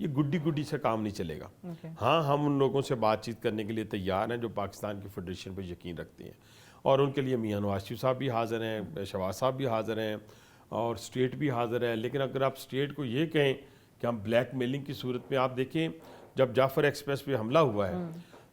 یہ گڈی گڈی سے کام نہیں چلے گا. ہاں ہم ان لوگوں سے بات چیت کرنے کے لیے تیار ہیں جو پاکستان کی فیڈریشن پہ یقین رکھتے ہیں, اور ان کے لیے میاں نواز شریف صاحب بھی حاضر ہیں, شہباز صاحب بھی حاضر ہیں, اور اسٹیٹ بھی حاضر ہے. لیکن اگر آپ اسٹیٹ کو یہ کہیں کہ ہم بلیک میلنگ کی صورت میں, آپ دیکھیں جب جعفر ایکسپریس پہ حملہ ہوا ہے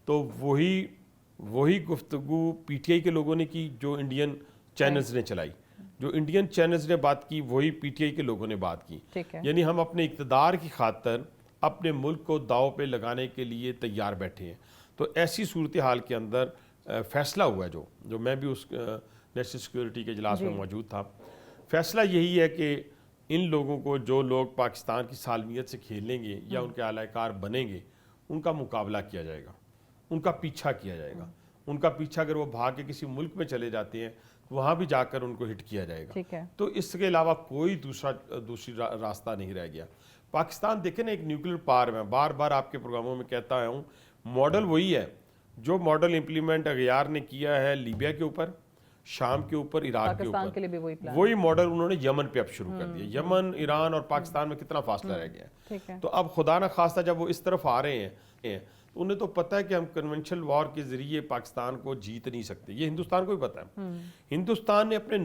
تو وہی گفتگو پی ٹی آئی کے لوگوں نے کی جو انڈین چینلز نے چلائی, جو انڈین چینلز نے بات کی وہی پی ٹی آئی کے لوگوں نے بات کی. یعنی ہم اپنے اقتدار کی خاطر اپنے ملک کو داؤ پہ لگانے کے لیے تیار بیٹھے ہیں. تو ایسی صورتحال کے اندر فیصلہ ہوا ہے جو میں بھی اس نیشنل سیکیورٹی کے اجلاس میں موجود تھا. فیصلہ یہی ہے کہ ان لوگوں کو, جو لوگ پاکستان کی سالمیت سے کھیلیں گے یا ان کے اعلی کار بنیں گے, ان کا مقابلہ کیا جائے گا, ان کا پیچھا کیا جائے گا. ان کا پیچھا اگر وہ بھاگ کے کسی ملک میں چلے جاتے ہیں وہاں بھی جا کر ان کو ہٹ کیا جائے گا. تو اس کے علاوہ کوئی دوسری راستہ نہیں رہ گیا. پاکستان دیکھیں نا ایک نیوکلیر پاور میں, بار بار آپ کے پروگراموں میں کہتا آیا ہوں, ماڈل وہی ہے جو ماڈل امپلیمنٹ اغیار نے کیا ہے لیبیا کے اوپر, شام کے اوپر, عراق کے اوپر, وہی ماڈل انہوں نے یمن پہ اب شروع کر دیا. یمن, ایران اور پاکستان میں کتنا فاصلہ رہ گیا ہے. تو اب خدا نہ خواستہ جب وہ اس طرف آ رہے ہیں تو انہیں تو پتہ ہے کہ ہم کنونشنل وار کے ذریعے پاکستان کو جیت نہیں سکتے. یہ ہندوستان کو بھی پتہ ہے. ہندوستان نے اپنے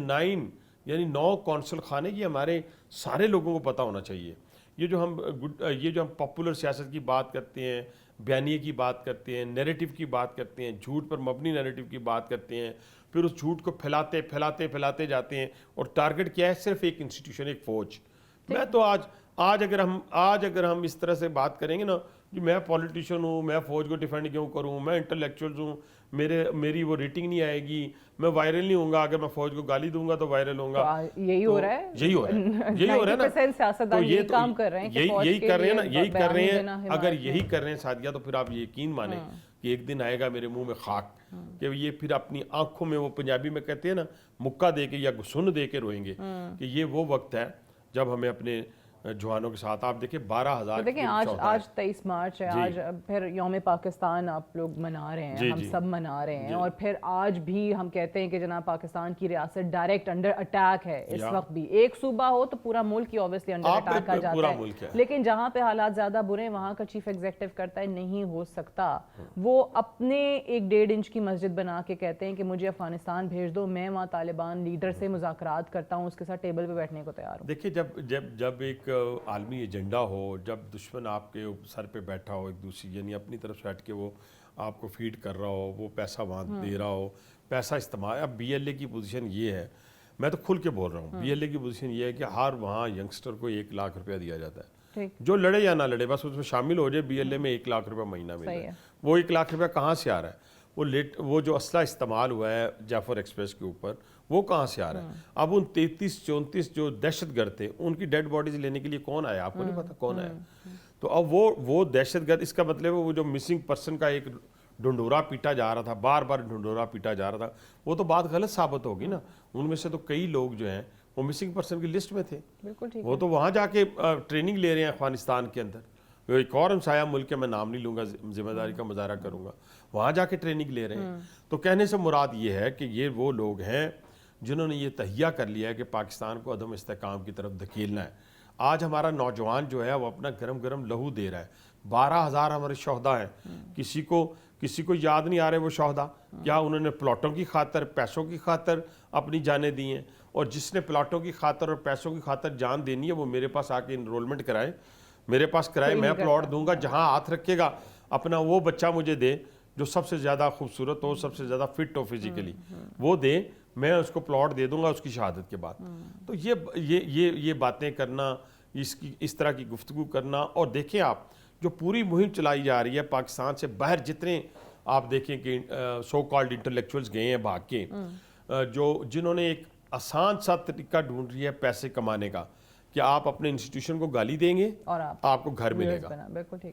9 قونصل خانے, یہ ہمارے سارے لوگوں کو پتہ ہونا چاہیے. یہ جو ہم پاپولر سیاست کی بات کرتے ہیں, بیانیے کی بات کرتے ہیں, نیریٹو کی بات کرتے ہیں, جھوٹ پر مبنی نیریٹو کی بات کرتے ہیں, پھر اس جھوٹ کو پھیلاتے جاتے ہیں, اور ٹارگٹ کیا ہے؟ صرف ایک انسٹیٹیوشن, ایک فوج. میں تو آج اگر ہم اس طرح سے بات کریں گے نا کہ میں پولیٹیشین ہوں, میں فوج کو ڈیفینڈ کیوں کروں, میں انٹلیکچوئلز ہوں, میری وہ ریٹنگ نہیں آئے گی, میں وائرل نہیں ہوں گا, اگر میں فوج کو گالی دوں گا تو وائرل ہوں گا. یہی ہو رہا ہے نا, سیاستدان یہی کام کر رہے ہیں, یہی کر رہے ہیں. اگر یہی کر رہے ہیں سادیہ, تو پھر آپ یقین مانیں کہ ایک دن آئے گا میرے منہ میں خاک, کہ یہ پھر اپنی آنکھوں میں, وہ پنجابی میں کہتے ہیں نا, مکہ دے کے یا سن دے کے روئیں گے, کہ یہ وہ وقت ہے جب ہمیں اپنے جوانوں کے ساتھ, آپ دیکھیں 12,000. دیکھیں آج 23 مارچ ہے, آج پھر یوم پاکستان آپ لوگ منا رہے ہیں, ہم سب منا رہے ہیں, اور پھر آج بھی ہم کہتے ہیں کہ جناب پاکستان کی ریاست ڈائریکٹ انڈر اٹیک ہے. اس وقت بھی ایک صوبہ ہو تو پورا ملک ہی اوبیسلی انڈر اٹیک آ جاتا ہے, لیکن جہاں پہ حالات زیادہ برے ہیں وہاں کا چیف ایگزیکٹو کرتا ہے نہیں ہو سکتا. وہ اپنے 1.5 انچ کی مسجد بنا کے کہتے ہیں کہ مجھے افغانستان بھیج دو, میں وہاں طالبان لیڈر سے مذاکرات کرتا ہوں, اس کے ساتھ ٹیبل پہ بیٹھنے کو تیار ہوں. دیکھیں جب ایک عالمی ایجنڈا ہو, جب دشمن آپ کے سر پہ بیٹھا ہو, ایک دوسری یعنی اپنی طرف سے ہٹ کے وہ آپ کو فیڈ کر رہا ہو, وہ پیسہ وہاں دے رہا ہو, پیسہ استعمال. اب بی ایل اے کی پوزیشن یہ ہے, میں تو کھل کے بول رہا ہوں, بی ایل اے کی پوزیشن یہ ہے کہ ہر وہاں ینگسٹر کو 1 لاکھ روپیہ دیا جاتا ہے, جو لڑے یا نہ لڑے بس اس میں شامل ہو جائے, بی ایل اے میں 1 لاکھ روپیہ مہینہ ملتا ہے. وہ 1 لاکھ روپیہ کہاں سے آ رہا ہے؟ وہ جو اسلحہ استعمال ہوا ہے جعفر ایکسپریس کے اوپر, وہ کہاں سے آ رہا ہے؟ اب ان 33-34 جو دہشت گرد تھے, ان کی ڈیڈ باڈیز لینے کے لیے کون آیا؟ آپ کو نہیں پتا کون آیا. تو اب وہ دہشت گرد, اس کا مطلب ہے وہ جو مسنگ پرسن کا ایک ڈھنڈورا پیٹا جا رہا تھا, بار ڈھنڈورا پیٹا جا رہا تھا, وہ تو بات غلط ثابت ہوگی نا. ان میں سے تو کئی لوگ جو ہیں وہ مسنگ پرسن کی لسٹ میں تھے, وہ تو وہاں جا کے ٹریننگ لے رہے ہیں افغانستان کے اندر. ایک اور ہمسایہ ملک ہے, میں نام نہیں لوں گا, ذمہ داری کا مظاہرہ کروں گا, وہاں جا کے ٹریننگ لے رہے ہیں. تو کہنے سے مراد یہ ہے کہ یہ وہ لوگ ہیں جنہوں نے یہ تہیہ کر لیا ہے کہ پاکستان کو عدم استحکام کی طرف دھکیلنا ہے. آج ہمارا نوجوان جو ہے وہ اپنا گرم لہو دے رہا ہے. 12,000 ہمارے شہداء ہیں, کسی کو یاد نہیں آ رہے وہ شہداء, کیا انہوں نے پلاٹوں کی خاطر, پیسوں کی خاطر اپنی جانیں دی ہیں؟ اور جس نے پلاٹوں کی خاطر اور پیسوں کی خاطر جان دینی ہے وہ میرے پاس آ کے انرولمنٹ کرائے, میرے پاس کرائے, میں پلاٹ دوں گا, جہاں ہاتھ رکھے گا اپنا وہ بچہ مجھے دے جو سب سے زیادہ خوبصورت ہو, سب سے زیادہ فٹ ہو فزیکلی, وہ دے, میں اس کو پلاٹ دے دوں گا اس کی شہادت کے بعد. تو یہ باتیں کرنا, اس طرح کی گفتگو کرنا. اور دیکھیں آپ جو پوری مہم چلائی جا رہی ہے پاکستان سے باہر, جتنے آپ دیکھیں کہ سو کالڈ انٹلیکچوئلز گئے ہیں بھاگ کے, جنہوں نے ایک آسان سا طریقہ ڈھونڈ لیا ہے پیسے کمانے کا, کہ آپ اپنے انسٹیٹیوشن کو گالی دیں گے اور آپ کو گھر ملے گا,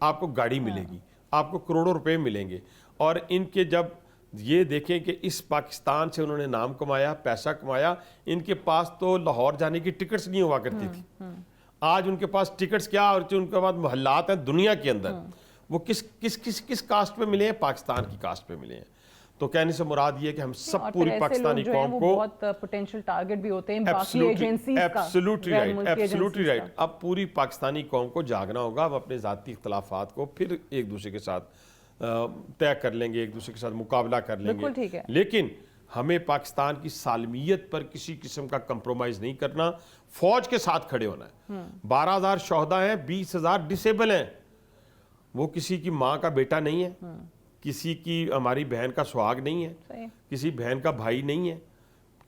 آپ کو گاڑی ملے گی, آپ کو کروڑوں روپے ملیں گے. اور ان کے جب یہ دیکھیں کہ اس پاکستان سے انہوں نے نام کمایا, پیسہ کمایا, ان کے پاس تو لاہور جانے کی ٹکٹس نہیں ہوا کرتی تھی, آج ان کے پاس ٹکٹس کیا, اور جو ان کے پاس محلات ہیں دنیا کے اندر, وہ کس کاسٹ پہ ملے ہیں؟ پاکستان کی کاسٹ پہ ملے ہیں. تو کہنے سے مراد یہ ہے کہ ہم سب پوری پاکستانی قوم کو بہت پوٹینشیل ٹارگٹ بھی ہوتے ہیں باقی ایجنسیز کا. Absolutely right. اب پوری پاکستانی قوم کو جاگنا ہوگا. اب اپنے ذاتی اختلافات کو پھر ایک دوسرے کے ساتھ طے کر لیں گے, ایک دوسرے کے ساتھ مقابلہ کر لیں گے, لیکن ہمیں پاکستان کی سالمیت پر کسی قسم کا کمپرومائز نہیں کرنا. فوج کے ساتھ کھڑے ہونا ہے. 12,000 شہداء ہیں, 20,000 ڈسیبل ہیں. وہ کسی کی ماں کا بیٹا نہیں ہے, کسی کی ہماری بہن کا سہاگ نہیں ہے, کسی بہن کا بھائی نہیں ہے,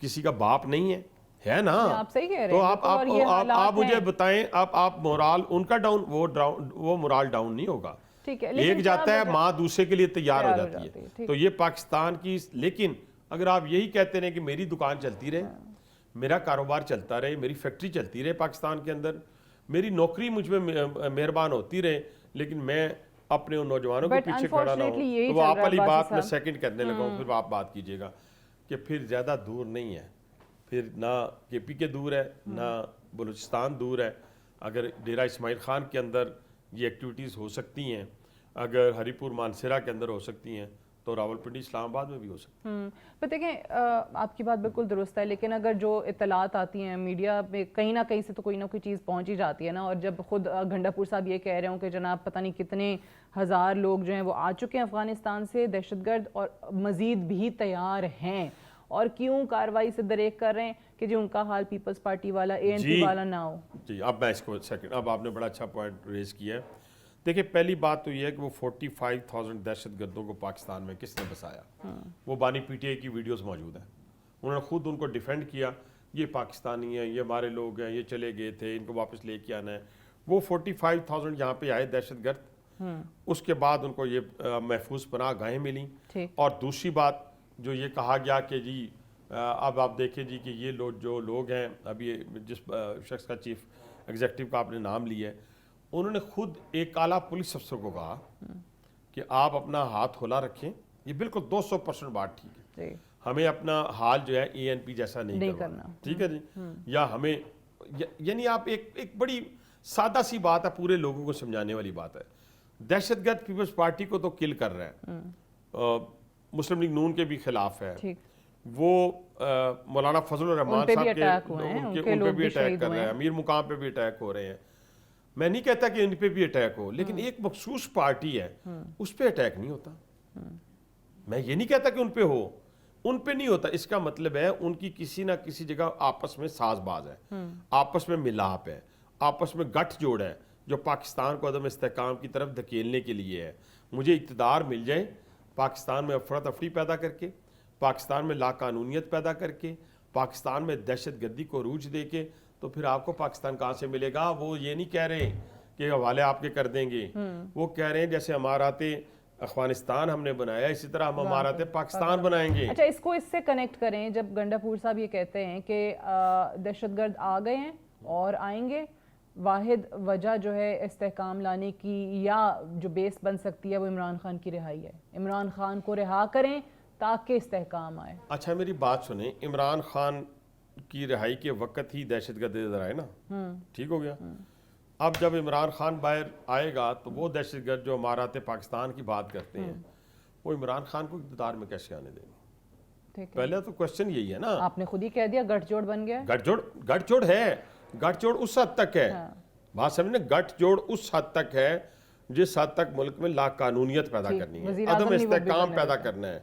کسی کا باپ نہیں ہے نا. تو آپ مجھے بتائیں, آپ مورال ان کا ڈاؤن, وہ مورال ڈاؤن نہیں ہوگا. ایک جاتا ہے, ماں دوسرے کے لیے تیار ہو جاتی ہے. تو یہ پاکستان کی, لیکن اگر آپ یہی کہتے ہیں کہ میری دکان چلتی رہے, میرا کاروبار چلتا رہے, میری فیکٹری چلتی رہے پاکستان کے اندر, میری نوکری مجھ میں مہربان ہوتی رہے, لیکن میں اپنے ان نوجوانوں کے پیچھے کھڑا نہ ہوں, تو وہ آپ والی بات میں سیکنڈ کرنے لگا ہوں. پھر آپ بات کیجئے گا کہ پھر زیادہ دور نہیں ہے, پھر نہ کے پی کے دور ہے, نہ بلوچستان دور ہے. اگر ڈیرہ اسماعیل خان کے اندر یہ ایکٹیویٹیز ہو سکتی ہیں, اگر ہری پور مانسیرا کے اندر ہو سکتی ہیں, تو راولپنڈی اسلام آباد میں بھی ہو سکتی ہے. پر دیکھیں آپ کی بات بالکل درست ہے, لیکن اگر جو اطلاعات آتی ہیں میڈیا میں, کہیں نہ کہیں سے تو کوئی نہ کوئی چیز پہنچ ہی جاتی ہے نا. اور جب خود گھنڈا پور صاحب یہ کہہ رہے ہوں کہ جناب پتہ نہیں کتنے ہزار لوگ جو ہیں وہ آ چکے ہیں افغانستان سے دہشت گرد, اور مزید بھی تیار ہیں, اور کیوں کاروائی سے دریغ کر رہے ہیں کہ جو ان کا حال پیپلز پارٹی والا ANC والا نہ ہو. جی اب میں اس کو سیکنڈ, اب آپ نے بڑا اچھا پوائنٹ ریز کیا ہے. دیکھیں پہلی بات تو یہ ہے کہ وہ 45,000 دہشت گردوں کو پاکستان میں کس نے بسایا. وہ بانی PTI کی ویڈیوز موجود ہیں, انہوں نے خود ان کو ڈیفینڈ کیا, یہ پاکستانی ہیں, یہ ہمارے لوگ ہیں, یہ چلے گئے تھے, ان کو واپس لے کے آنا ہے. وہ 45,000 یہاں پہ آئے دہشت گرد, اس کے بعد ان کو یہ محفوظ پناہ گاہیں ملیں. اور دوسری بات جو یہ کہا گیا کہ جی اب آپ دیکھیں جی کہ یہ جو لوگ ہیں, ابھی جس شخص کا چیف ایگزیکٹو کا آپ نے نام لیا ہے, انہوں نے خود ایک اعلیٰ پولیس افسر کو کہا کہ آپ اپنا ہاتھ کھلا رکھیں. یہ بالکل 200% بات ٹھیک ہے. ہمیں اپنا حال جو ہے ANP جیسا نہیں کرنا, ٹھیک ہے جی. یا ہمیں یعنی آپ ایک بڑی سادہ سی بات ہے, پورے لوگوں کو سمجھانے والی بات ہے. دہشت گرد پیپلز پارٹی کو تو کل کر رہا ہے, مسلم لیگ نون کے بھی خلاف ہے, وہ مولانا فضل الرحمان صاحب کے ان پہ بھی اٹیک کر رہے ہیں, امیر مقام پہ بھی اٹیک ہو رہے ہیں. میں نہیں کہتا کہ ان پہ بھی اٹیک ہو, لیکن ایک مخصوص پارٹی ہے اس پہ اٹیک نہیں ہوتا. میں یہ نہیں کہتا کہ ان پہ ہو, ان پہ نہیں ہوتا. اس کا مطلب ہے ان کی کسی نہ کسی جگہ آپس میں ساز باز ہے, آپس میں ملاپ ہے, آپس میں گٹھ جوڑ ہے, جو پاکستان کو عدم استحکام کی طرف دھکیلنے کے لیے ہے. مجھے اقتدار مل جائے پاکستان میں افراتفری پیدا کر کے, پاکستان میں لا قانونیت پیدا کر کے, پاکستان میں دہشت گردی کو عروج دے کے, تو پھر آپ کو پاکستان کہاں سے ملے گا. وہ یہ نہیں کہہ رہے کہ حوالے آپ کے کر دیں گے, وہ کہہ رہے ہیں جیسے امارات افغانستان ہم نے بنایا اسی طرح ہم امارات پاکستان بنائیں گے. اچھا اس کو اس سے کنیکٹ کریں, جب گنڈا پور صاحب یہ کہتے ہیں کہ دہشت گرد آ گئے ہیں اور آئیں گے, واحد وجہ جو ہے استحکام لانے کی یا جو بیس بن سکتی ہے وہ عمران خان کی رہائی ہے. عمران خان کو رہا کریں تاکہ استحکام آئے. اچھا میری بات سنیں, عمران خان کی رہائی کے وقت ہی دہشت گرد ادھر آئے نا, ٹھیک ہو گیا. اب جب عمران خان باہر آئے گا تو وہ دہشت گرد جو امارات پاکستان کی بات کرتے ہیں, وہ عمران خان کو اقتدار میں کیسے آنے دیں گے. پہلے تو کوشچن یہی ہے نا. آپ نے خود ہی کہہ دیا گٹھ جوڑ بن گیا. گٹھ جوڑ ہے, گٹھ جوڑ اس حد تک ہے, بات سمجھنے, گٹھ جوڑ اس حد تک ہے جس حد تک ملک میں لا قانونیت پیدا کرنی ہے, عدم استحکام پیدا کرنا ہے.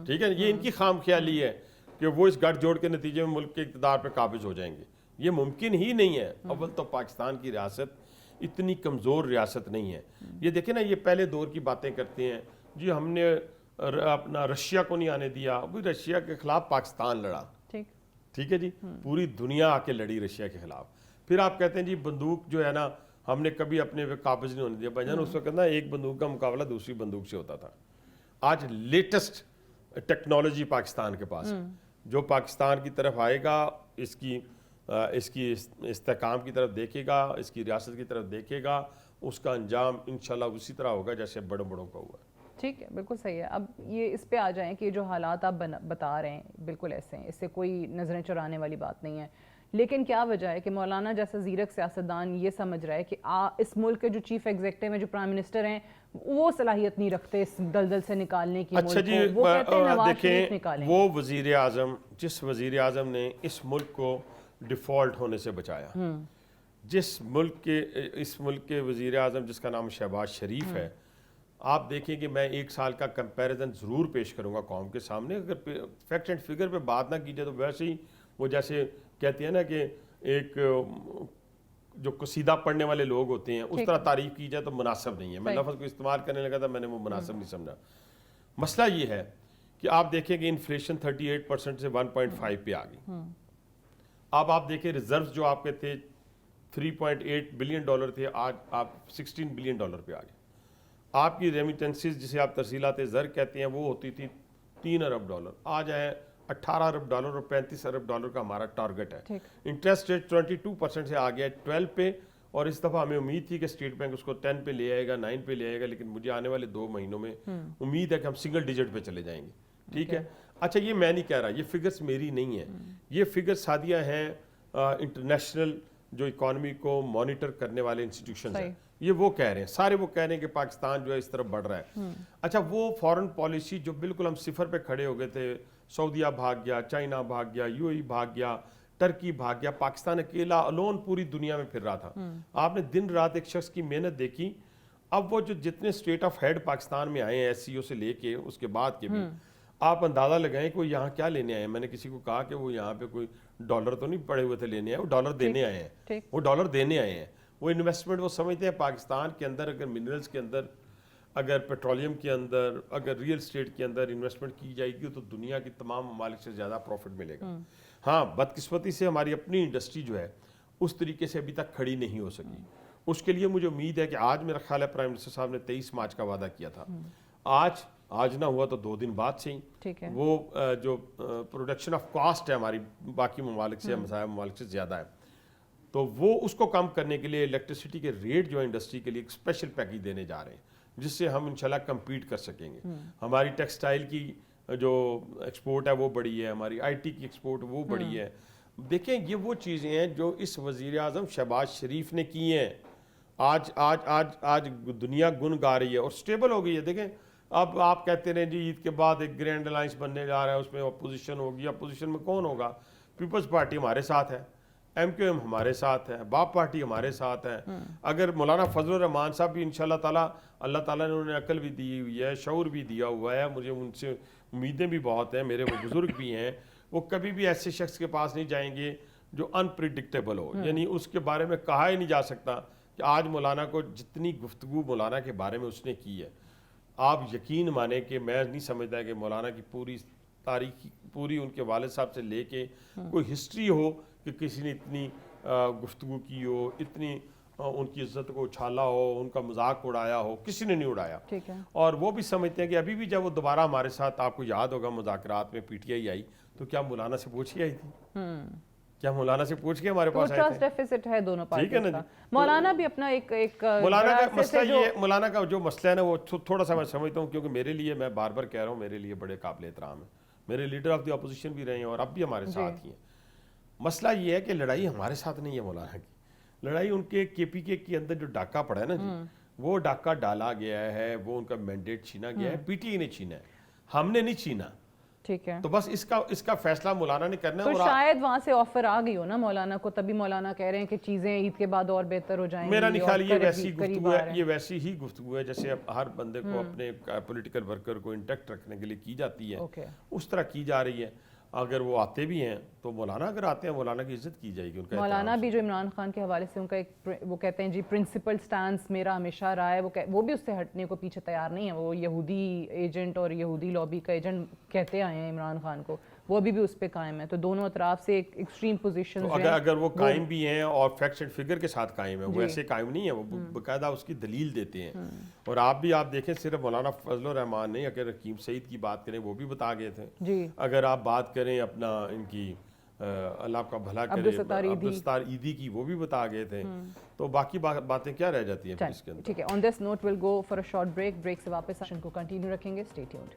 ٹھیک ہے, یہ ان کی خام خیالی ہے کہ وہ اس گٹھ جوڑ کے نتیجے میں ملک کے اقتدار پہ قابض ہو جائیں گے. یہ ممکن ہی نہیں ہے. اول تو پاکستان کی ریاست اتنی کمزور ریاست نہیں ہے. یہ دیکھیں نا, یہ پہلے دور کی باتیں کرتے ہیں جی ہم نے اپنا رشیا کو نہیں آنے دیا. ابھی رشیا کے خلاف پاکستان لڑا, ٹھیک ہے جی, پوری دنیا آ کے لڑی رشیا کے خلاف. پھر آپ کہتے ہیں جی بندوق جو ہے نا ہم نے کبھی اپنے قابض نہیں ہونے دیا. بھائی جان اس وقت نا ایک بندوق کا مقابلہ دوسری بندوق سے ہوتا تھا. آج لیٹسٹ ٹیکنالوجی پاکستان کے پاس, جو پاکستان کی طرف آئے گا اس کی استحکام کی طرف دیکھے گا, اس کی ریاست کی طرف دیکھے گا, اس کا انجام انشاءاللہ اسی طرح ہوگا جیسے بڑوں کا ہوا. ٹھیک ہے, بالکل صحیح ہے. اب یہ اس پہ آ جائیں کہ جو حالات آپ بتا رہے ہیں بالکل ایسے ہیں, اس سے کوئی نظریں چرانے والی بات نہیں ہے. لیکن کیا وجہ ہے کہ مولانا جیسا زیرک سیاستدان یہ سمجھ رہا ہے کہ اس ملک کے جو چیف ایگزیکٹو ہیں، جو پرائم منسٹر ہیں، وہ صلاحیت نہیں رکھتے اس دلدل سے نکالنے کی؟ اچھا جی، وہ کہتے ہیں نواز شریف دیکھیں نکالیں. وہ وزیر اعظم، جس وزیر اعظم نے اس ملک کو ڈیفالٹ ہونے سے بچایا، اس ملک کے وزیر اعظم جس کا نام شہباز شریف ہے، آپ دیکھیں کہ میں 1 سال کا کمپیریزن ضرور پیش کروں گا قوم کے سامنے. اگر فیکٹ اینڈ فگر پہ بات نہ کی جائے تو ویسے ہی وہ جیسے کہتے ہیں نا کہ ایک جو قصیدہ پڑھنے والے لوگ ہوتے ہیں اس طرح تعریف کی جائے تو مناسب نہیں ہے. میں لفظ کو استعمال کرنے لگا تھا، میں نے وہ مناسب نہیں سمجھا. مسئلہ یہ ہے کہ آپ دیکھیں کہ انفلیشن 38% سے 1.5 پہ آ گئی. اب آپ دیکھیں ریزروز جو آپ کے تھے $3.8 بلین تھے، آج آپ $16 بلین پہ آ گئے. آپ کی ریمیٹنسز جسے آپ ترسیلات زر کہتے ہیں وہ ہوتی تھی $3 ارب، آج ہے $18 ارب اور $35 ارب کا ہمارا ٹارگٹ ہے. انٹرسٹ ریٹ 22% سے آ گیا ہے 12 پہ، اور اس دفعہ ہمیں امید تھی کہ اسٹیٹ بینک اس کو 10 پہ لے آئے گا، 9 پہ لے آئے گا، لیکن مجھے آنے والے 2 مہینوں میں امید ہے کہ ہم سنگل ڈیجٹ پہ چلے جائیں گے. ٹھیک ہے. اچھا یہ میں نہیں کہہ رہا، یہ فگرز میری نہیں ہیں، یہ فگرز سادیہ ہیں انٹرنیشنل جو اکانومی کو مانیٹر کرنے والے انسٹیٹیوشنز ہیں، یہ وہ کہہ رہے ہیں، سارے وہ کہہ رہے ہیں کہ پاکستان جو ہے اس طرف بڑھ رہا ہے. اچھا وہ فارن پالیسی جو بالکل ہم صفر پہ کھڑے ہو گئے تھے، سعودیہ بھاگ گیا، چائنا بھاگ گیا، UAE بھاگ گیا، ٹرکی بھاگ گیا، پاکستان اکیلا الون پوری دنیا میں پھر رہا تھا. آپ نے دن رات ایک شخص کی محنت دیکھی. اب وہ جو جتنے اسٹیٹ آف ہیڈ پاکستان میں آئے ہیں SCO سے لے کے اس کے بعد کے بھی، آپ اندازہ لگائیں کہ وہ یہاں کیا لینے آئے ہیں. میں نے کسی کو کہا کہ وہ یہاں پہ کوئی ڈالر تو نہیں پڑے ہوئے تھے لینے آئے، وہ ڈالر دینے آئے ہیں. وہ ڈالر دینے آئے ہیں. وہ انویسٹمنٹ وہ سمجھتے ہیں پاکستان کے اندر اگر منرلز کے اندر، اگر پیٹرولیم کے اندر، اگر ریل اسٹیٹ کے اندر انویسٹمنٹ کی جائے گی تو دنیا کی تمام ممالک سے زیادہ پروفٹ ملے گا. ہاں بدقسمتی سے ہماری اپنی انڈسٹری جو ہے اس طریقے سے ابھی تک کھڑی نہیں ہو سکی. اس کے لیے مجھے امید ہے کہ آج میرا خیال ہے پرائم منسٹر صاحب نے 23 مارچ کا وعدہ کیا تھا، آج نہ ہوا تو 2 دن بعد سے ہی وہ جو پروڈکشن آف کاسٹ ہے ہماری باقی ممالک سے، مسائل ممالک سے زیادہ ہے، تو وہ اس کو کم کرنے کے لیے الیکٹریسٹی کے ریٹ جو ہے انڈسٹری کے لیے ایک اسپیشل پیکیج دینے جا رہے ہیں جس سے ہم انشاءاللہ کمپیٹ کر سکیں گے. ہماری ٹیکسٹائل کی جو ایکسپورٹ ہے وہ بڑی ہے، ہماری IT کی ایکسپورٹ وہ بڑی ہے. دیکھیں یہ وہ چیزیں ہیں جو اس وزیر اعظم شہباز شریف نے کی ہیں. آج دنیا گن گا رہی ہے اور سٹیبل ہو گئی ہے. دیکھیں اب آپ کہتے رہے جی عید کے بعد ایک گرینڈ الائنس بننے جا رہا ہے، اس میں اپوزیشن ہوگی. اپوزیشن میں کون ہوگا؟ پیپلز پارٹی ہمارے ساتھ ہے، MQM ہمارے ساتھ ہے، باپ پارٹی ہمارے ساتھ ہے. اگر مولانا فضل الرحمان صاحب بھی انشاءاللہ تعالیٰ، اللہ تعالیٰ نے انہیں عقل بھی دی ہوئی ہے، شعور بھی دیا ہوا ہے، مجھے ان سے امیدیں بھی بہت ہیں، میرے وہ بزرگ بھی ہیں، وہ کبھی بھی ایسے شخص کے پاس نہیں جائیں گے جو انپریڈکٹیبل ہو. یعنی اس کے بارے میں کہا ہی نہیں جا سکتا کہ آج مولانا کو جتنی گفتگو مولانا کے بارے میں اس نے کی ہے، آپ یقین مانیں کہ میں نہیں سمجھتا کہ مولانا کی پوری تاریخ، پوری ان کے والد صاحب سے لے کے کوئی ہسٹری ہو کہ کسی نے اتنی گفتگو کی ہو، اتنی ان کی عزت کو اچھالا ہو، ان کا مذاق اڑایا ہو. کسی نے نہیں اڑایا. اور وہ بھی سمجھتے ہیں کہ ابھی بھی جب وہ دوبارہ ہمارے ساتھ، آپ کو یاد ہوگا مذاکرات میں PTI آئی تو کیا مولانا سے پوچھ کے آئی تھی؟ کیا مولانا سے پوچھ کے ہمارے پاس آئے تھے؟ ٹرسٹ ڈیفیسٹ ہے دونوں پارٹیوں کا. مولانا بھی اپنا ایک مولانا کا مسئلہ یہ، مولانا کا جو مسئلہ ہے نا وہ تھوڑا سا میں سمجھتا ہوں، کیونکہ میرے لیے، میں بار بار کہہ رہا ہوں، میرے لیے بڑے قابل احترام ہے، میرے لیڈر آف دی اپوزیشن بھی رہے ہیں اور اب بھی ہمارے ساتھ ہی ہیں. مسئلہ یہ ہے کہ لڑائی ہمارے ساتھ نہیں ہے مولانا کی، لڑائی ان کے KPK کے اندر جو ڈاکہ پڑا ہے نا جی، وہ ڈاکہ ڈالا گیا ہے، وہ ان کا مینڈیٹ چھینا گیا ہے، PTI نے چھینا ہے، ہم نے نہیں چھینا. ٹھیک ہے. تو بس اس کا فیصلہ مولانا نے کرنا ہے. تو شاید وہاں سے آفر آ گئی ہو نا مولانا کو، تبھی مولانا کہہ رہے ہیں کہ چیزیں عید کے بعد اور بہتر ہو جائیں گی. میرا نہیں خیال یہ ویسی گفتگو ہے، یہ ویسی ہی گفتگو ہے جیسے ہر بندے کو اپنے پولیٹیکل ورکر کو انٹیکٹ رکھنے کے لیے کی جاتی ہے، اس طرح کی جا رہی ہے. اگر وہ آتے بھی ہیں تو مولانا اگر آتے ہیں مولانا کی عزت کی جائے گی. مولانا بھی جو عمران خان کے حوالے سے ان کا ایک وہ کہتے ہیں جی پرنسپل سٹانس میرا ہمیشہ رہا ہے، وہ بھی اس سے ہٹنے کو پیچھے تیار نہیں ہے. وہ یہودی ایجنٹ اور یہودی لابی کا ایجنٹ کہتے آئے ہیں عمران خان کو، وہ ابھی بھی اس پہ قائم ہے. تو دونوں اطراف سے ایک ایکسٹریم پوزیشن، اگر وہ قائم بھی ہیں اور فیکٹس اینڈ فگر کے ساتھ قائم ہیں، وہ ایسے قائم نہیں ہے، وہ باقاعدہ اس کی دلیل دیتے ہیں. اور آپ دیکھیں صرف مولانا فضل الرحمان نہیں، اگر حکیم سعید کی بات کریں وہ بھی بتا گئے تھے. اگر آپ بات کریں اپنا ان کی اللہ آپ کا بھلا کرے عبدالستار عیدی کی، وہ بھی بتا گئے تھے. تو باقی باتیں کیا رہ جاتی ہیں اس کے اندر. ٹھیک ہے. On this note will go for a short break سے واپس سیشن کو کنٹینیو رکھیں گے. Stay tuned.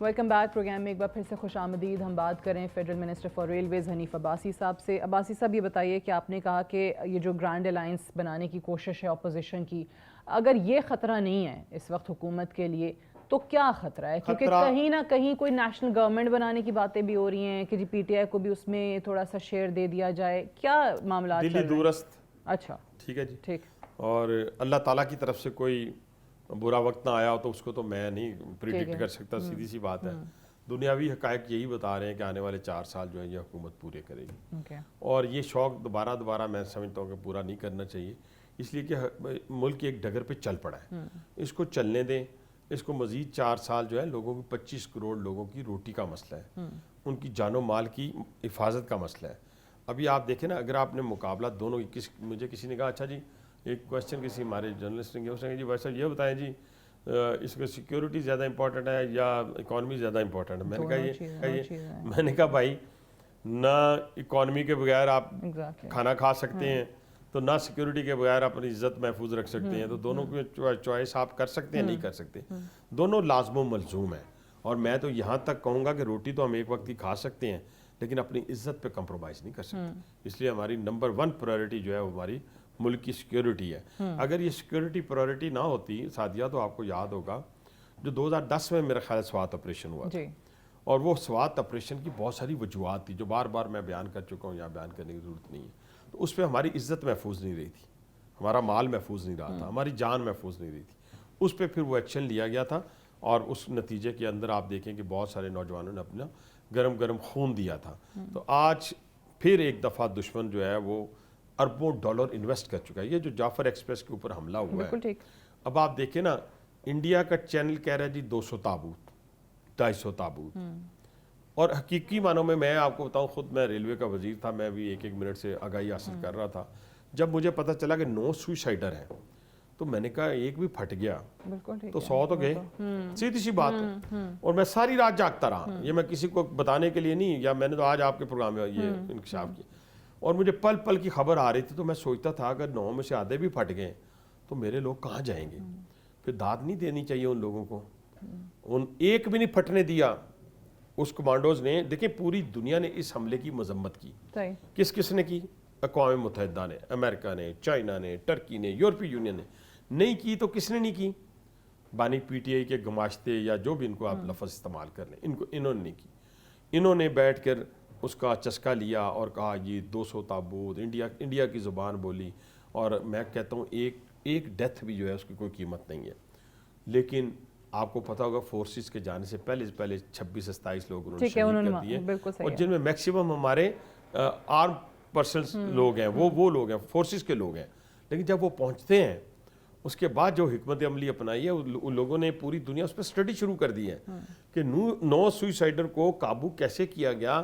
Welcome back. Programme میں ایک بار پھر سے خوش آمدید. ہم بات کریں federal minister for railways Hanif Abbasi صاحب سے. عباسی صاحب یہ بتائیے کہ آپ نے کہا کہ یہ جو گرانڈ الائنس بنانے کی کوشش ہے اپوزیشن کی, اگر یہ خطرہ نہیں ہے اس وقت حکومت کے لیے تو کیا خطرہ ہے؟ کیونکہ کہیں نہ کہیں کوئی نیشنل گورنمنٹ بنانے کی باتیں بھی ہو رہی ہیں کہ جی پی ٹی آئی کو بھی اس میں تھوڑا سا شیئر دے دیا جائے. کیا معاملات چل رہے ہیں؟ دلی دورست. اچھا ٹھیک ہے جی. ٹھیک. اور اللہ تعالیٰ کی طرف سے کوئی برا وقت نہ آیا ہو تو اس کو تو میں نہیں پریڈکٹ کر سکتا, سیدھی سی بات ہے. دنیاوی حقائق یہی بتا رہے ہیں کہ آنے والے 4 سال جو ہیں یہ حکومت پورے کرے گی, اور یہ شوق دوبارہ میں سمجھتا ہوں کہ پورا نہیں کرنا چاہیے, اس لیے کہ ملک ایک ڈگر پہ چل پڑا ہے. اس کو چلنے دیں. اس کو مزید 4 سال جو ہے لوگوں کی 25 کروڑ لوگوں کی روٹی کا مسئلہ ہے, ان کی جان و مال کی حفاظت کا مسئلہ ہے. ابھی آپ دیکھیں نا, اگر آپ نے مقابلہ دونوں کی مجھے کسی نے کہا اچھا جی ایک کویشچن کسی ہمارے جرنلسٹ نے کیا, اس نے کہا جی بھائی صاحب یہ بتائیں جی اس میں سیکیورٹی زیادہ امپورٹنٹ ہے یا اکانومی زیادہ امپورٹنٹ ہے؟ میں نے کہا بھائی نہ اکانومی کے بغیر آپ کھانا کھا سکتے ہیں تو نہ سیکیورٹی کے بغیر اپنی عزت محفوظ رکھ سکتے ہیں. تو دونوں کی چوائس آپ کر سکتے ہیں, نہیں کر سکتے, دونوں لازم و ملزوم ہیں. اور میں تو یہاں تک کہوں گا کہ روٹی تو ہم ایک وقت ہی کھا سکتے ہیں لیکن اپنی عزت پہ کمپرومائز نہیں کر سکتے. اس لیے ہماری نمبر 1 پرائرٹی جو ہے وہ ہماری ملک کی سیکیورٹی ہے. اگر یہ سیکیورٹی پرائرٹی نہ ہوتی سعدیہ, تو آپ کو یاد ہوگا جو 2010 میں میرا خیال سوات آپریشن ہوا تھا, اور وہ سوات آپریشن کی بہت ساری وجوہات تھی جو بار بار میں بیان کر چکا ہوں, یہاں بیان کرنے کی ضرورت نہیں ہے. تو اس پہ ہماری عزت محفوظ نہیں رہی تھی, ہمارا مال محفوظ نہیں رہا تھا, ہماری جان محفوظ نہیں رہی تھی. اس پہ پھر وہ ایکشن لیا گیا تھا, اور اس نتیجے کے اندر آپ دیکھیں کہ بہت سارے نوجوانوں نے اپنا گرم خون دیا تھا. تو آج پھر ایک دفعہ دشمن جو ہے وہ اربوں ڈالر انویسٹ کر چکا ہے. یہ جو جعفر ایکسپریس کے اوپر حملہ ہوا ہے, اب آپ دیکھیں نا, انڈیا کا چینل کہہ رہا ہے جی 200 تابوت 250 تابوت, اور حقیقی معنوں میں آپ کو بتاؤں, خود میں ریلوے کا وزیر تھا, میں بھی ایک منٹ سے آگاہی حاصل کر رہا تھا. جب مجھے پتہ چلا کہ 9 سوئسائڈر ہیں تو میں نے کہا ایک بھی پھٹ گیا تو 100 تو گئے, سیدھی سی بات ہے. اور میں ساری رات جاگتا رہا, یہ میں کسی کو بتانے کے لیے نہیں, یا میں نے تو آج آپ کے پروگرام میں یہ انکشاف کیا, اور مجھے پل پل کی خبر آ رہی تھی. تو میں سوچتا تھا اگر 9 میں سے آدھے بھی پھٹ گئے تو میرے لوگ کہاں جائیں گے؟ پھر داد نہیں دینی چاہیے ان لوگوں کو. ان ایک بھی نہیں پھٹنے دیا اس کمانڈوز نے. دیکھیں پوری دنیا نے اس حملے کی مذمت کی. کس نے کی؟ اقوام متحدہ نے, امریکہ نے, چائنا نے, ٹرکی نے, یورپی یونین نے. نہیں کی تو کس نے نہیں کی؟ بانی پی ٹی آئی کے گماشتے یا جو بھی ان کو آپ لفظ استعمال کر لیں, انہوں نے نہیں کی. انہوں نے بیٹھ کر اس کا چسکا لیا اور کہا یہ 200 تابوت, انڈیا کی زبان بولی. اور میں کہتا ہوں ایک ڈیتھ بھی جو ہے اس کی کوئی قیمت نہیں ہے. لیکن آپ کو پتا ہوگا فورسز کے جانے سے پہلے 26-27 لوگ انہوں نے شہید کر دیے, اور جن میں میکسیمم ہمارے آرم پرسنز لوگ ہیں, وہ لوگ ہیں, فورسز کے لوگ ہیں. لیکن جب وہ پہنچتے ہیں اس کے بعد جو حکمت عملی اپنائی ہے ان لوگوں نے پوری دنیا اس پہ اسٹڈی شروع کر دی ہے کہ 9 سوئسائڈر کو قابو کیسے کیا گیا,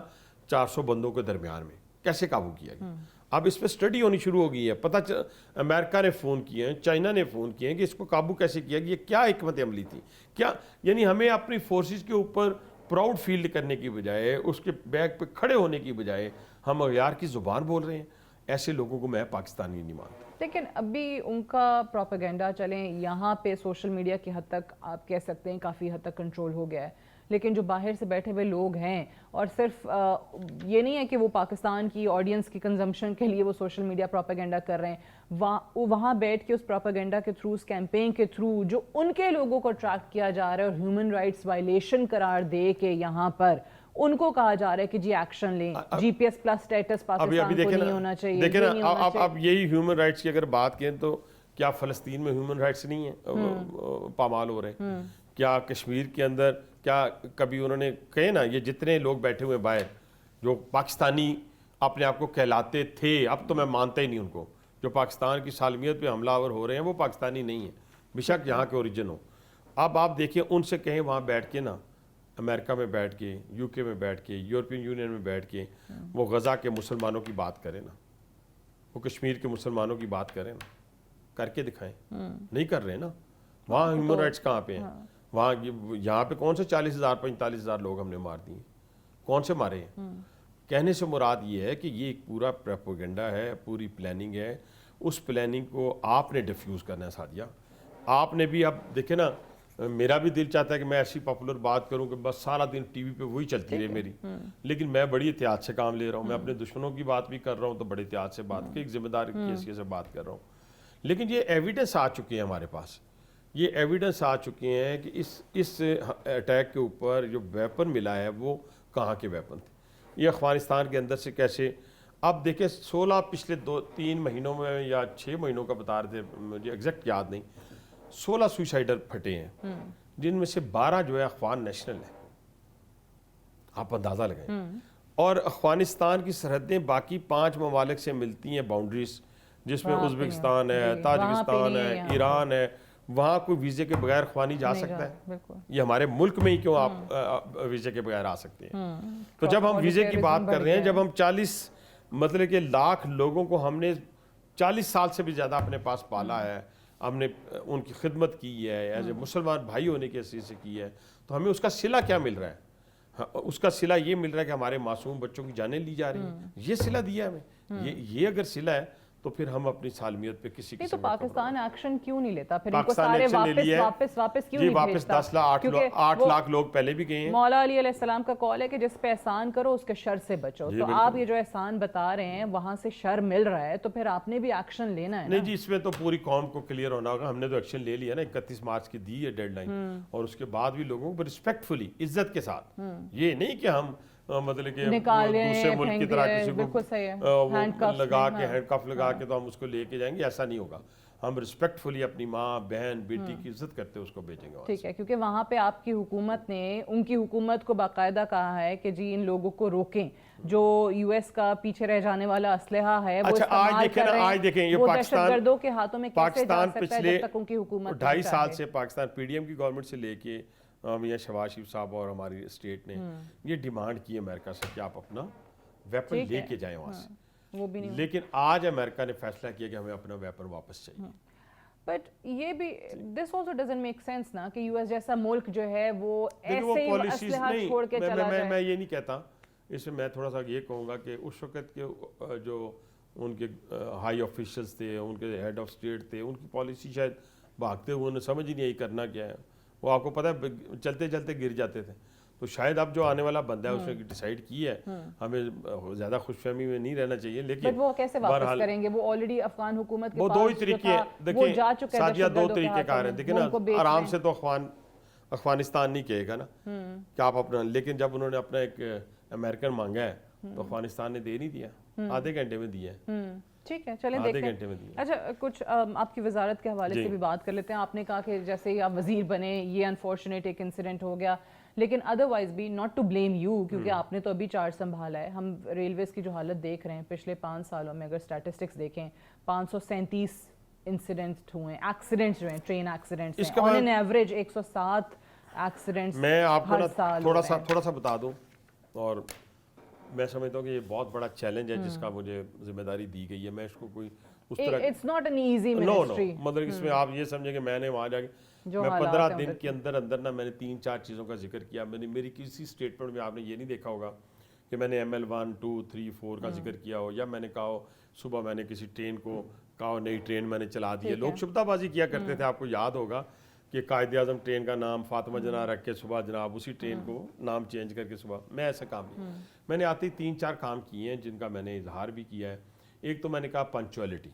400 بندوں کے درمیان میں کیسے قابو کیا گیا. اب اس پہ اسٹڈی ہونی شروع ہو گئی ہے. امریکہ نے فون کیے ہیں, چائنا نے فون کیے ہیں کہ اس کو قابو کیسے کیا گیا, کیا حکمت عملی تھی, کیا یعنی ہمیں اپنی فورسز کے اوپر پراؤڈ فیل کرنے کی بجائے, اس کے بیک پہ کھڑے ہونے کی بجائے ہم اغیار کی زبان بول رہے ہیں. ایسے لوگوں کو میں پاکستانی نہیں مانتا. لیکن ابھی ان کا پروپیگنڈا چلیں یہاں پہ سوشل میڈیا کی حد تک آپ کہہ سکتے ہیں کافی حد تک کنٹرول ہو گیا ہے, لیکن جو باہر سے بیٹھے ہوئے لوگ ہیں, اور صرف یہ نہیں ہے کہ وہ پاکستان کی آڈینس کی کنزمپشن کے لیے وہ سوشل میڈیا پروپیگنڈا کر رہے ہیں, وہاں بیٹھ کے اس پروپیگنڈا کے تھرو, اس کیمپین کے تھرو جو ان کے لوگوں کو اٹریکٹ کیا جا رہا ہے اور ہیومن رائٹس وائلیشن قرار دے کے یہاں پر ان کو کہا جا رہا ہے کہ جی ایکشن لیں, G P S plus status Pakistan کو نہیں ہونا چاہیے. دیکھیں نا, اب یہی ہیومن رائٹس کی اگر بات کریں تو کیا فلسطین میں ہیومن رائٹس نہیں ہیں پامال ہو رہے ہیں؟ کیا کشمیر کے اندر کیا کبھی انہوں نے کہے نا, یہ جتنے لوگ بیٹھے ہوئے باہر جو پاکستانی اپنے آپ کو کہلاتے تھے, اب تو میں مانتا ہی نہیں ان کو, جو پاکستان کی سالمیت پہ حملہ آور ہو رہے ہیں وہ پاکستانی نہیں ہیں, بے شک یہاں کے اوریجن ہو. اب آپ دیکھیں ان سے کہیں وہاں بیٹھ کے نا, امریکہ میں بیٹھ کے, یو کے میں بیٹھ کے, یورپین یونین میں بیٹھ کے وہ غزہ کے مسلمانوں کی بات کریں نا, وہ کشمیر کے مسلمانوں کی بات کریں نا, کر کے دکھائیں. نہیں کر رہے نا. وہاں ہیومن رائٹس کہاں پہ ہیں؟ وہاں یہاں پہ کون سے 40,000 45,000 لوگ ہم نے مار دیے, کون سے مارے ہیں؟ کہنے سے مراد یہ ہے کہ یہ ایک پورا پروپیگنڈا ہے, پوری پلاننگ ہے. اس پلاننگ کو آپ نے ڈیفیوز کرنا ہے سعدیہ. آپ نے بھی اب دیکھیں نا میرا بھی دل چاہتا ہے کہ میں ایسی پاپولر بات کروں کہ بس سارا دن ٹی وی پہ وہی چلتی رہے میری، لیکن میں بڑی احتیاط سے کام لے رہا ہوں. میں اپنے دشمنوں کی بات بھی کر رہا ہوں تو بڑے احتیاط سے بات کی، ایک ذمہ دار کی حیثیت سے بات کر رہا ہوں. لیکن یہ ایویڈنس آ چکے ہیں ہمارے پاس، یہ ایویڈنس آ چکے ہیں کہ اس اٹیک کے اوپر جو ویپن ملا ہے وہ کہاں کے ویپن تھے. یہ افغانستان کے اندر سے کیسے، اب دیکھیں 16 پچھلے 3 مہینوں میں یا 6 مہینوں کا بتا رہے تھے، مجھے ایگزیکٹ یاد نہیں، 16 سوئسائڈر پھٹے ہیں جن میں سے 12 جو ہے افغان نیشنل ہیں. آپ اندازہ لگائیں. اور افغانستان کی سرحدیں باقی 5 ممالک سے ملتی ہیں باؤنڈریز، جس میں ازبکستان ہے، تاجکستان ہے، ایران ہے. وہاں کوئی ویزے کے بغیر افغانی جا سکتا ہے؟ یہ ہمارے ملک میں ہی کیوں آپ ویزے کے بغیر آ سکتے ہیں؟ تو جب ہم ویزے کی بات کر رہے ہیں، جب ہم 40 مطلب کہ لاکھ لوگوں کو ہم نے 40 سال سے بھی زیادہ اپنے پاس پالا ہے، ہم نے ان کی خدمت کی ہے، ایز اے مسلمان بھائی ہونے کی حیثیت سے کی ہے، تو ہمیں اس کا صلہ کیا مل رہا ہے؟ اس کا صلہ یہ مل رہا ہے کہ ہمارے معصوم بچوں کی جانیں لی جا رہی ہیں. یہ صلہ دیا ہمیں. یہ اگر صلہ ہے تو پھر ہم اپنی سالمیت پہ کسی تو پاکستان ایکشن کیوں نہیں لیتا؟ پھر ان کو پاکستان سارے ایکشن لے لیا ہے واپس کیوں جی، نہیں واپس بھیجتا؟ 8 لاکھ لوگ پہلے بھی گئے ہیں. مولا علی علیہ السلام کا قول ہے کہ جس پہ احسان کرو اس کے شر سے بچو. تو آپ یہ جو احسان بتا رہے ہیں وہاں سے شر مل رہا ہے، تو پھر آپ نے بھی ایکشن لینا ہے. نہیں جی، اس میں تو پوری قوم کو کلیئر ہونا ہوگا. ہم نے تو ایکشن لے لیا نا، 31 مارچ کی دی ہے ڈیڈ لائن، اور اس کے بعد بھی لوگوں کو رسپیکٹفلی، عزت کے ساتھ، یہ نہیں کہ ہم مطلب کہ دوسرے ملک کی طرح کسی کو لگا کے ہینڈ کف لگا کے تو ہم اس کو لے کے جائیں گے، ایسا نہیں ہوگا. ہم رسپیکٹفلی اپنی ماں بہن بیٹی کی عزت کرتے اس کو بھیجیں گے. ٹھیک ہے، کیونکہ وہاں پہ آپ کی حکومت نے، ان کی حکومت کو باقاعدہ کہا ہے کہ جی ان لوگوں کو روکیں، جو یو ایس کا پیچھے رہ جانے والا اسلحہ ہے وہ استعمال کر رہے ہیں. آج دیکھیں یہ وہ دہشت گردوں کے ہاتھوں میں کیسے جا سکتا ہے جب تک ان کی حکومت 2.5 سال سے پاکستان پی ڈی ایم کی گورنمنٹ سے لے کے میاں شہباز شریف صاحب اور ہماری اسٹیٹ نے یہ ڈیمانڈ کی امریکہ سے کہ آپ اپنا ویپن لے کے جائیں وہاں سے، وہ بھی نہیں. لیکن آج امریکہ نے فیصلہ کیا کہ ہمیں اپنا ویپن واپس چاہیے. بٹ یہ بھی this also doesn't make sense نا کہ یو ایس جیسا ملک جو ہے وہ ایسے ہی اسلحہ چھوڑ کے چلا جائے. میں یہ نہیں کہتا، اس میں تھوڑا سا یہ کہوں گا کہ اس وقت کے جو ان کے ہائی آفیشلز تھے، ان کے ہیڈ آف اسٹیٹ تھے، ان کی پالیسی شاید بھاگتے ہوئے انہیں سمجھ ہی نہیں آئی کرنا کیا ہے. وہ آپ کو پتہ ہے چلتے چلتے گر جاتے تھے. تو شاید اب جو آنے والا بندہ ہے اس نے ڈیسائیڈ کی ہے، ہمیں زیادہ خوش فہمی میں نہیں رہنا چاہیے. لیکن وہ کیسے واپس کریں گے؟ وہ آلریڈی افغان حکومت کے پاس وہ 2 ہی طریقے ہیں. دیکھیں ساتھیہ 2 طریقے کار ہیں. دیکھیں نا، آرام سے تو افغانستان نہیں کہے گا نا کہ آپ اپنا، لیکن جب انہوں نے اپنا ایک امریکن مانگا ہے تو افغانستان نے دے نہیں دیا، آدھے گھنٹے میں دیا ہے. ٹھیک ہے، چلیں دیکھتے ہیں. اچھا، کچھ آپ کی وزارت کے حوالے سے بھی بات کر لیتے ہیں. آپ نے کہا کہ جیسے ہی آپ وزیر بنے یہ انفارچونیٹ ایک انسیڈنٹ ہو گیا، لیکن ادروائز بھی ناٹ ٹو بلیم یو، کیونکہ آپ نے تو ابھی چارج سنبھالا ہے. ہم ریلویز کی جو حالت دیکھ رہے ہیں پچھلے 5 سالوں میں، اگر اسٹیٹسٹکس دیکھیں 537 انسیڈنٹس ہوئے ہیں، ایکسیڈنٹس جو ہیں، ٹرین ایکسیڈنٹس ہیں، آن این ایوریج 107 ایکسیڈنٹس. میں آپ کو تھوڑا سا بتا دوں، اور میں سمجھتا ہوں کہ یہ بہت بڑا چیلنج ہے جس کا مجھے ذمہ داری دی گئی ہے. میں اس کو کوئی اس طرح it's not an easy ministry, مطلب اس میں آپ یہ سمجھیں کہ میں نے وہاں جا کے میں 15 دن کے اندر نا میں نے 3-4 چیزوں کا ذکر کیا. میں نے میری کسی اسٹیٹمنٹ میں آپ نے یہ نہیں دیکھا ہوگا کہ میں نے ML1 2 3 4 کا ذکر کیا ہو، یا میں نے کہا ہو صبح میں نے کسی ٹرین کو کہا نئی ٹرین میں نے چلا دی ہے. لوگ شبدہ بازی کیا کرتے تھے. آپ کو یاد ہوگا کہ قائد اعظم ٹرین کا نام فاطمہ جناح رکھ کے صبح جناب اسی ٹرین کو نام چینج کر کے صبح. میں ایسا کام نہیں. میں نے آتے 3-4 کام کیے ہیں جن کا میں نے اظہار بھی کیا ہے. ایک تو میں نے کہا پنکچوئلٹی،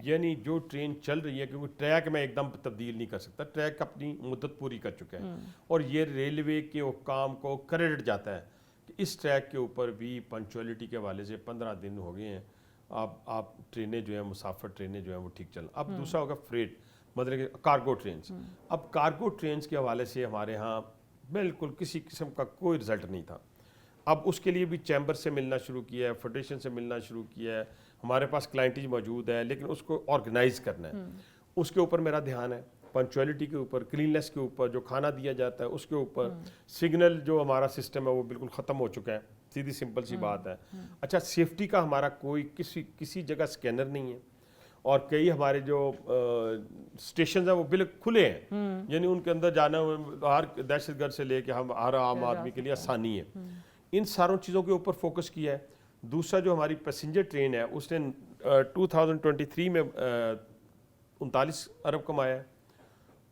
یعنی جو ٹرین چل رہی ہے، کیونکہ ٹریک میں ایک دم تبدیل نہیں کر سکتا، ٹریک اپنی مدت پوری کر چکا ہے، اور یہ ریلوے کے حکام کو کریڈٹ جاتا ہے کہ اس ٹریک کے اوپر بھی پنکچوئلٹی کے حوالے سے 15 دن ہو گئے ہیں، آپ ٹرینیں جو ہیں، مسافر ٹرینیں جو ہیں وہ ٹھیک چل. اب دوسرا ہوگا فریٹ، مطلب کہ کارگو ٹرینز. اب کارگو ٹرینز کے حوالے سے ہمارے ہاں بالکل کسی قسم کا کوئی رزلٹ نہیں تھا. اب اس کے لیے بھی چیمبر سے ملنا شروع کیا ہے، فیڈریشن سے ملنا شروع کیا ہے. ہمارے پاس کلائنٹیج موجود ہے، لیکن اس کو آرگنائز کرنا ہے. اس کے اوپر میرا دھیان ہے، پنکچوئلٹی کے اوپر، کلیننس کے اوپر، جو کھانا دیا جاتا ہے اس کے اوپر. سگنل جو ہمارا سسٹم ہے وہ بالکل ختم ہو چکا ہے، سیدھی سمپل سی بات ہے. اچھا، سیفٹی کا ہمارا کوئی کسی جگہ سکینر نہیں ہے، اور کئی ہمارے جو اسٹیشنز ہیں وہ بالکل کھلے ہیں، یعنی ان کے اندر جانا ہر دہشت گرد سے لے کے ہر عام آدمی کے لیے آسانی ہے. ان ساروں چیزوں کے اوپر فوکس کیا ہے. دوسرا جو ہماری پیسنجر ٹرین ہے اس نے 2023 میں 39 ارب کمایا ہے،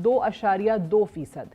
2.2%,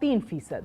3%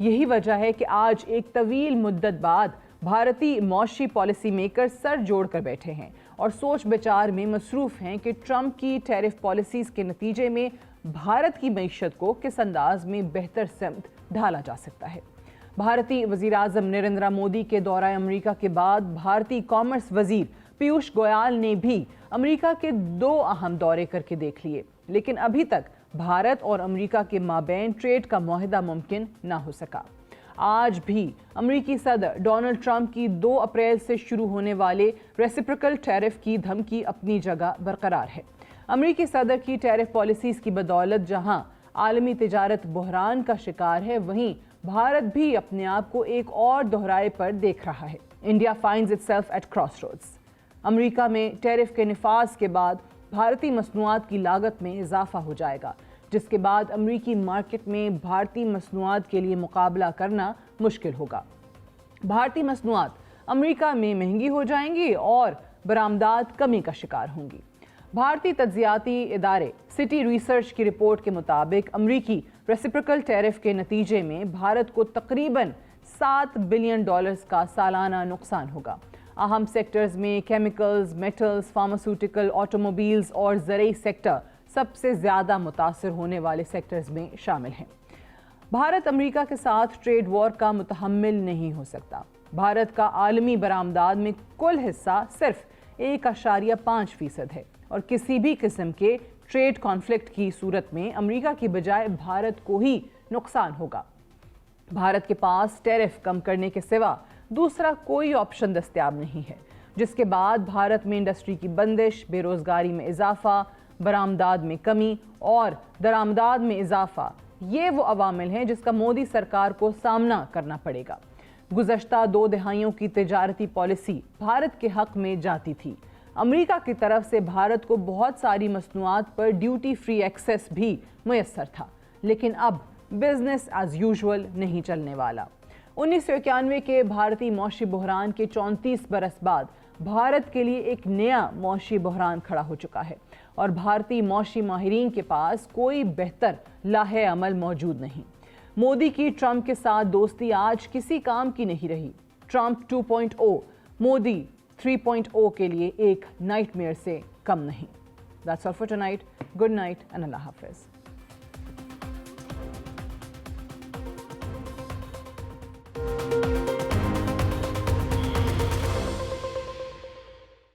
یہی وجہ ہے کہ آج ایک طویل مدت بعد بھارتی معاشی پالیسی میکر سر جوڑ کر بیٹھے ہیں اور سوچ بچار میں مصروف ہیں کہ ٹرمپ کی ٹیرف پالیسیز کے نتیجے میں بھارت کی معیشت کو کس انداز میں بہتر سمت ڈھالا جا سکتا ہے۔ بھارتی وزیر اعظم نریندر مودی کے دورہ امریکہ کے بعد بھارتی کامرس وزیر پیوش گویل نے بھی امریکہ کے 2 اہم دورے کر کے دیکھ لیے، لیکن ابھی تک بھارت اور امریکہ کے مابین ٹریڈ کا معاہدہ ممکن نہ ہو سکا۔ آج بھی امریکی صدر ڈونلڈ ٹرمپ کی 2 اپریل سے شروع ہونے والے ریسیپریکل ٹیرف کی دھمکی اپنی جگہ برقرار ہے۔ امریکی صدر کی ٹیرف پالیسیز کی بدولت جہاں عالمی تجارت بحران کا شکار ہے، وہیں بھارت بھی اپنے آپ کو ایک اور دہرائے پر دیکھ رہا ہے۔ India finds itself at crossroads۔ امریکہ میں ٹیرف کے نفاذ کے بعد بھارتی مصنوعات کی لاگت میں اضافہ ہو جائے گا، جس کے بعد امریکی مارکیٹ میں بھارتی مصنوعات کے لیے مقابلہ کرنا مشکل ہوگا۔ بھارتی مصنوعات امریکہ میں مہنگی ہو جائیں گی اور برآمدات کمی کا شکار ہوں گی۔ بھارتی تجزیاتی ادارے سٹی ریسرچ کی رپورٹ کے مطابق امریکی ریسیپریکل ٹیرف کے نتیجے میں بھارت کو تقریباً $7 بلین کا سالانہ نقصان ہوگا۔ اہم سیکٹرز میں کیمیکلز، میٹلز، فارماسیوٹیکل، آٹوموبائلز اور زرعی سیکٹر سب سے زیادہ متاثر ہونے والے سیکٹرز میں شامل ہیں۔ بھارت امریکہ کے ساتھ ٹریڈ وار کا متحمل نہیں ہو سکتا۔ بھارت کا عالمی برآمدات میں کل حصہ صرف 1.5% ہے اور کسی بھی قسم کے ٹریڈ کانفلکٹ کی صورت میں امریکہ کی بجائے بھارت کو ہی نقصان ہوگا۔ بھارت کے پاس ٹیرف کم کرنے کے سوا دوسرا کوئی آپشن دستیاب نہیں ہے، جس کے بعد بھارت میں انڈسٹری کی بندش، بے روزگاری میں اضافہ، برآمدات میں کمی اور درآمدات میں اضافہ، یہ وہ عوامل ہیں جس کا مودی سرکار کو سامنا کرنا پڑے گا۔ گزشتہ 2 دہائیوں کی تجارتی پالیسی بھارت کے حق میں جاتی تھی۔ امریکہ کی طرف سے بھارت کو بہت ساری مصنوعات پر ڈیوٹی فری ایکسیس بھی میسر تھا، لیکن اب بزنس ایز یوزول نہیں چلنے والا۔ 1991 کے بھارتی معاشی بحران کے 34 برس بعد بھارت کے لیے ایک نیا معاشی بحران کھڑا ہو چکا ہے اور بھارتی معاشی ماہرین کے پاس کوئی بہتر لاہ عمل موجود نہیں۔ مودی کی ٹرمپ کے ساتھ دوستی آج کسی کام کی نہیں رہی۔ ٹرمپ 2.0 مودی 3.0 کے لیے ایک نائٹ میئر سے کم نہیں۔ That's all for tonight. Good night and Allah Hafiz.